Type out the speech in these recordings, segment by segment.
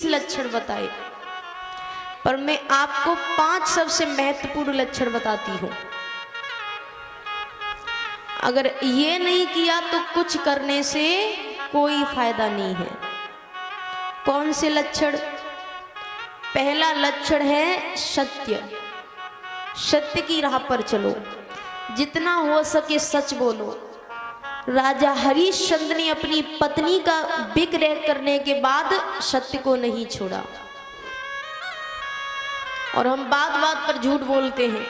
लक्षण बताए, पर मैं आपको 5 सबसे महत्वपूर्ण लक्षण बताती हूं। अगर ये नहीं किया तो कुछ करने से कोई फायदा नहीं है। कौन से लक्षण? पहला लक्षण है सत्य। सत्य की राह पर चलो, जितना हो सके सच बोलो। राजा हरिश्चंद्र ने अपनी पत्नी का विक्रय करने के बाद सत्य को नहीं छोड़ा। और हम बात बात पर झूठ बोलते हैं,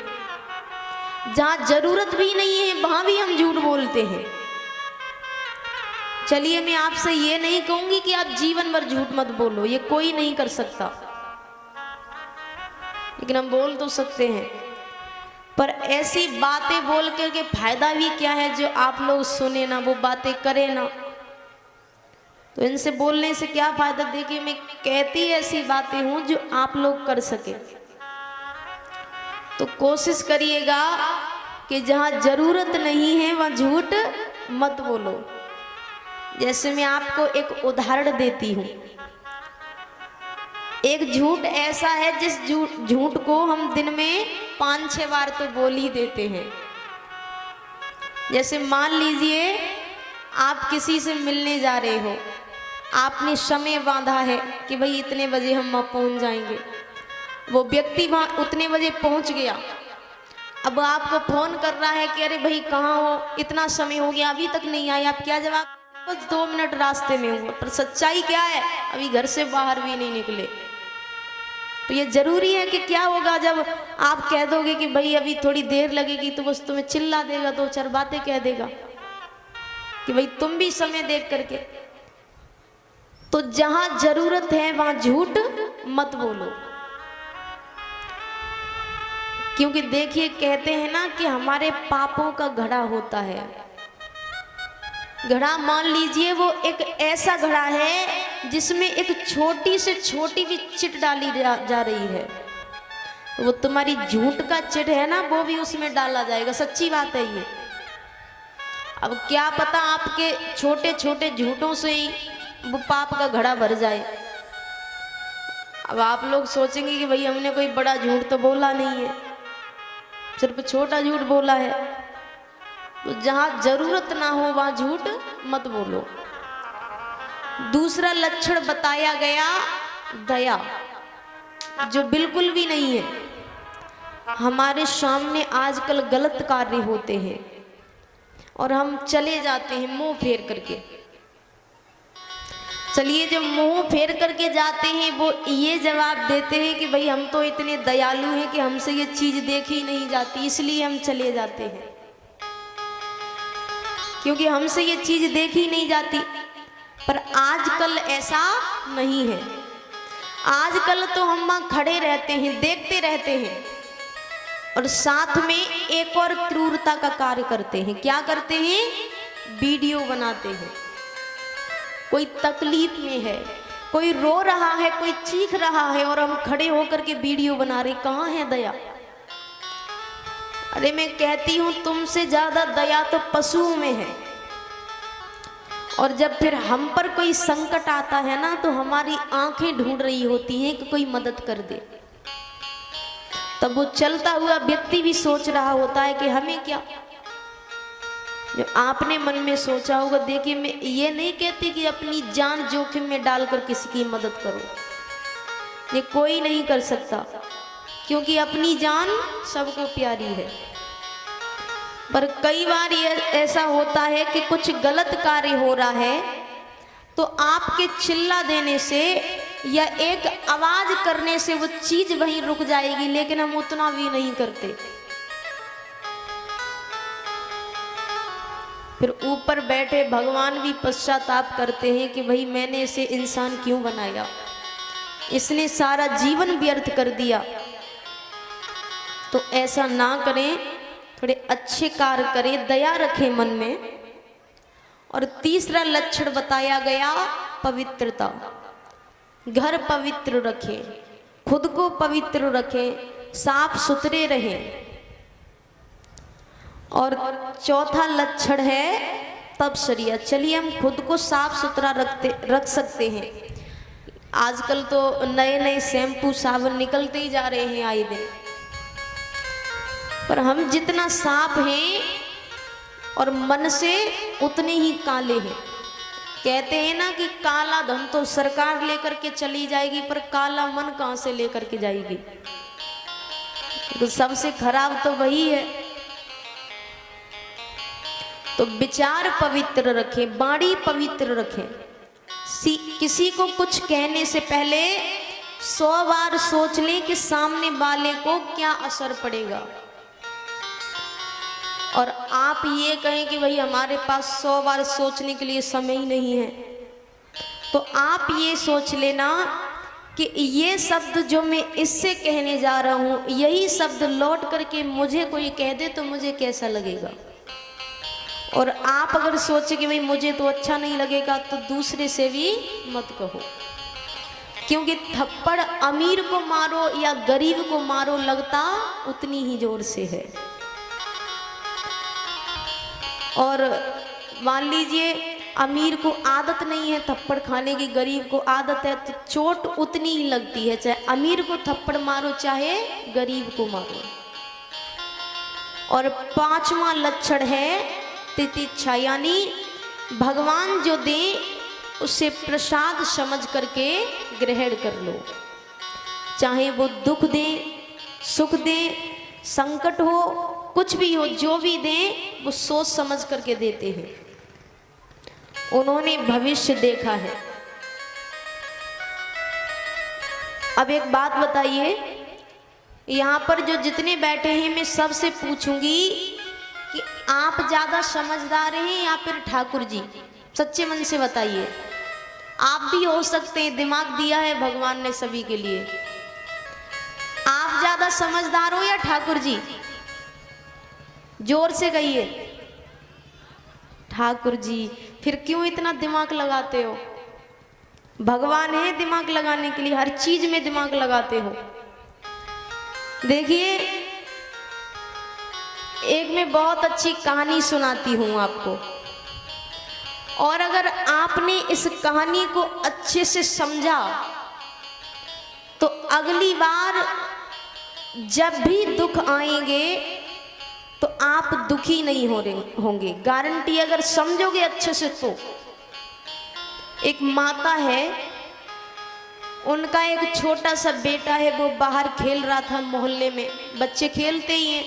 जहां जरूरत भी नहीं है वहां भी हम झूठ बोलते हैं। चलिए, मैं आपसे ये नहीं कहूंगी कि आप जीवन भर झूठ मत बोलो, ये कोई नहीं कर सकता, लेकिन हम बोल तो सकते हैं। पर ऐसी बातें बोल करके फायदा भी क्या है? जो आप लोग सुने ना, वो बातें करें ना, तो इनसे बोलने से क्या फायदा? देखिए, मैं कहती ऐसी बातें हूं जो आप लोग कर सके। तो कोशिश करिएगा कि जहां जरूरत नहीं है वहां झूठ मत बोलो। जैसे मैं आपको एक उदाहरण देती हूं। एक झूठ ऐसा है जिस झूठ को हम दिन में 5-6 बार तो बोल ही देते हैं। जैसे मान लीजिए आप किसी से मिलने जा रहे हो, आपने समय बांधा है कि भाई इतने बजे हम वहाँ पहुँच जाएंगे। वो व्यक्ति वहाँ उतने बजे पहुँच गया। अब आपको फोन कर रहा है कि अरे भाई कहाँ हो, इतना समय हो गया अभी तक नहीं आए। आप क्या जवाब? बस 2 मिनट रास्ते में हुए। पर सच्चाई क्या है? अभी घर से बाहर भी नहीं निकले। तो ये जरूरी है कि क्या होगा जब आप कह दोगे कि भाई अभी थोड़ी देर लगेगी, तो बस तुम्हें चिल्ला देगा, 2-4 बातें कह देगा कि भाई तुम भी समय देख करके। तो जहां जरूरत है वहां झूठ मत बोलो। क्योंकि देखिए, कहते हैं ना कि हमारे पापों का घड़ा होता है। घड़ा मान लीजिए वो एक ऐसा घड़ा है जिसमें एक छोटी से छोटी भी चिट डाली जा रही है। वो तुम्हारी झूठ का चिट है ना, वो भी उसमें डाला जाएगा। सच्ची बात है ये। अब क्या पता आपके छोटे छोटे झूठों से ही वो पाप का घड़ा भर जाए। अब आप लोग सोचेंगे कि भाई हमने कोई बड़ा झूठ तो बोला नहीं है, सिर्फ छोटा झूठ बोला है। तो जहां जरूरत ना हो वहां झूठ मत बोलो। दूसरा लक्षण बताया गया दया, जो बिल्कुल भी नहीं है। हमारे सामने आजकल गलत कार्य होते हैं और हम चले जाते हैं मुंह फेर करके। चलिए, जो मुंह फेर करके जाते हैं वो ये जवाब देते हैं कि भाई हम तो इतने दयालु हैं कि हमसे ये चीज देखी नहीं जाती, इसलिए हम चले जाते हैं, क्योंकि हमसे ये चीज देखी नहीं जाती। पर आजकल ऐसा नहीं है। आजकल तो हम वहां खड़े रहते हैं, देखते रहते हैं, और साथ में एक और क्रूरता का कार्य करते हैं। क्या करते हैं? वीडियो बनाते हैं। कोई तकलीफ में है, कोई रो रहा है, कोई चीख रहा है, और हम खड़े होकर के वीडियो बना रहे। कहाँ है दया? अरे मैं कहती हूं तुमसे ज्यादा दया तो पशुओं में है। और जब फिर हम पर कोई संकट आता है ना, तो हमारी आंखें ढूंढ रही होती हैं कि कोई मदद कर दे। तब वो चलता हुआ व्यक्ति भी सोच रहा होता है कि हमें क्या। जो आपने मन में सोचा होगा, देखिए मैं ये नहीं कहती कि अपनी जान जोखिम में डालकर किसी की मदद करो, ये कोई नहीं कर सकता, क्योंकि अपनी जान सबको प्यारी है। पर कई बार ये ऐसा होता है कि कुछ गलत कार्य हो रहा है, तो आपके चिल्ला देने से या एक आवाज करने से वो चीज वहीं रुक जाएगी, लेकिन हम उतना भी नहीं करते। फिर ऊपर बैठे भगवान भी पश्चाताप करते हैं कि भाई मैंने इसे इंसान क्यों बनाया, इसने सारा जीवन व्यर्थ कर दिया। तो ऐसा ना करें, थोड़े अच्छे कार्य करें, दया रखें मन में। और तीसरा लक्षण बताया गया पवित्रता। घर पवित्र रखें, खुद को पवित्र रखें, साफ सुथरे रहें। और चौथा लक्षण है तपश्चर्या। चलिए, हम खुद को साफ सुथरा रख सकते हैं, आजकल तो नए नए शैम्पू साबुन निकलते ही जा रहे हैं आए दिन, पर हम जितना साफ हैं और मन से उतने ही काले हैं। कहते हैं ना कि काला धन तो सरकार लेकर के चली जाएगी, पर काला मन कहाँ से लेकर के जाएगी। तो सबसे खराब तो वही है। तो विचार पवित्र रखें, वाणी पवित्र रखें। किसी को कुछ कहने से पहले 100 बार सोच लें कि सामने वाले को क्या असर पड़ेगा। और आप ये कहें कि भाई हमारे पास 100 बार सोचने के लिए समय ही नहीं है, तो आप ये सोच लेना कि ये शब्द जो मैं इससे कहने जा रहा हूँ, यही शब्द लौट करके मुझे कोई कह दे तो मुझे कैसा लगेगा। और आप अगर सोचे कि भाई मुझे तो अच्छा नहीं लगेगा, तो दूसरे से भी मत कहो, क्योंकि थप्पड़ अमीर को मारो या गरीब को मारो लगता उतनी ही जोर से है। और मान लीजिए अमीर को आदत नहीं है थप्पड़ खाने की, गरीब को आदत है, तो चोट उतनी ही लगती है, चाहे अमीर को थप्पड़ मारो चाहे गरीब को मारो। और 5वां लक्षण है तितिक्षा, यानी भगवान जो दे उसे प्रसाद समझ करके ग्रहण कर लो। चाहे वो दुख दे, सुख दे, संकट हो, कुछ भी हो, जो भी दें वो सोच समझ करके देते हैं। उन्होंने भविष्य देखा है। अब एक बात बताइए, यहाँ पर जो जितने बैठे हैं मैं सबसे पूछूंगी कि आप ज्यादा समझदार हैं या फिर ठाकुर जी? सच्चे मन से बताइए। आप भी हो सकते हैं, दिमाग दिया है भगवान ने सभी के लिए। आप ज्यादा समझदार हो या ठाकुर जी? जोर से कहिए। ठाकुर जी। फिर क्यों इतना दिमाग लगाते हो? भगवान है दिमाग लगाने के लिए, हर चीज में दिमाग लगाते हो। देखिए, एक मैं बहुत अच्छी कहानी सुनाती हूं आपको, और अगर आपने इस कहानी को अच्छे से समझा तो अगली बार जब भी दुख आएंगे तो आप दुखी नहीं होंगे, गारंटी। अगर समझोगे अच्छे से तो। एक माता है, उनका एक छोटा सा बेटा है, वो बाहर खेल रहा था मोहल्ले में, बच्चे खेलते ही हैं।